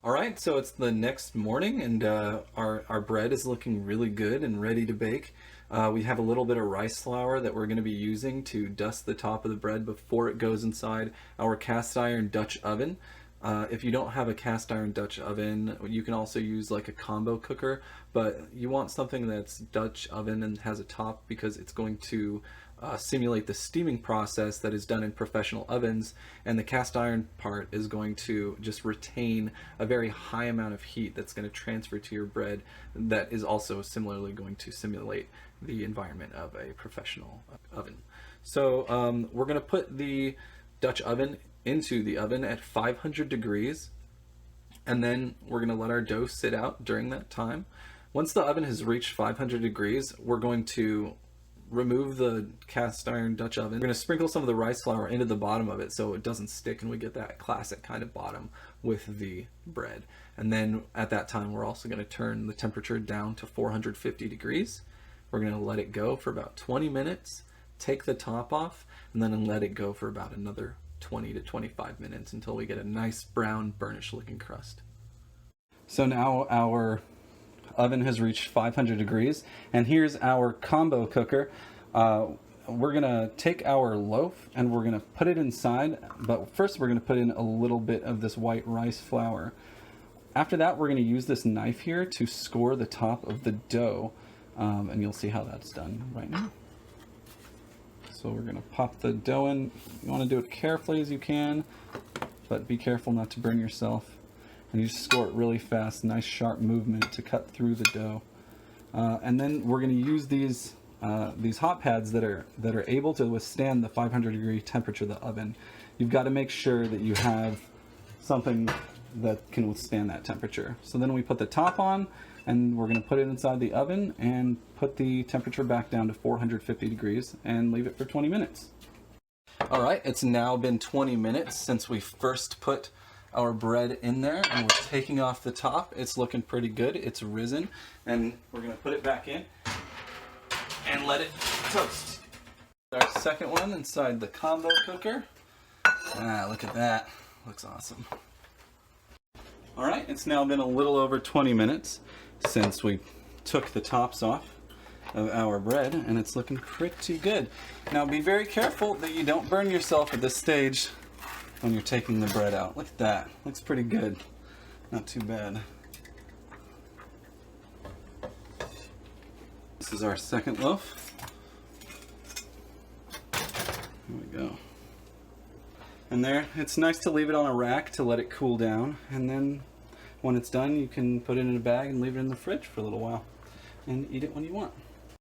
Alright, so it's the next morning and our bread is looking really good and ready to bake. We have a little bit of rice flour that we're going to be using to dust the top of the bread before it goes inside our cast iron Dutch oven. If you don't have a cast iron Dutch oven, you can also use like a combo cooker, but you want something that's Dutch oven and has a top because it's going to simulate the steaming process that is done in professional ovens, and the cast iron part is going to just retain a very high amount of heat that's going to transfer to your bread that is also similarly going to simulate the environment of a professional oven. So we're going to put the Dutch oven into the oven at 500 degrees, and then we're going to let our dough sit out during that time. Once the oven has reached 500 degrees, we're going to remove the cast iron Dutch oven. We're going to sprinkle some of the rice flour into the bottom of it so it doesn't stick and we get that classic kind of bottom with the bread. And then at that time we're also going to turn the temperature down to 450 degrees. We're going to let it go for about 20 minutes, take the top off, and then let it go for about another 20 to 25 minutes until we get a nice brown burnished looking crust. So now our oven has reached 500 degrees, and here's our combo cooker. We're gonna take our loaf and we're gonna put it inside, but first we're gonna put in a little bit of this white rice flour. After that, we're gonna use this knife here to score the top of the dough, and you'll see how that's done right now. So we're gonna pop the dough in. You wanna do it carefully as you can, but be careful not to burn yourself. And you just score it really fast, nice sharp movement to cut through the dough. And then we're going to use these hot pads that are able to withstand the 500 degree temperature of the oven. You've got to make sure that you have something that can withstand that temperature. So then we put the top on, and we're going to put it inside the oven and put the temperature back down to 450 degrees and leave it for 20 minutes. All right, it's now been 20 minutes since we first put our bread in there, and we're taking off the top. It's looking pretty good. It's risen, and we're gonna put it back in and let it toast. Our second one inside the combo cooker. Look at that. Looks awesome. All right, it's now been a little over 20 minutes since we took the tops off of our bread, and it's looking pretty good. Now be very careful that you don't burn yourself at this stage when you're taking the bread out. Look at that. Looks pretty good. Not too bad. This is our second loaf. Here we go. And there, it's nice to leave it on a rack to let it cool down, and then when it's done you can put it in a bag and leave it in the fridge for a little while and eat it when you want.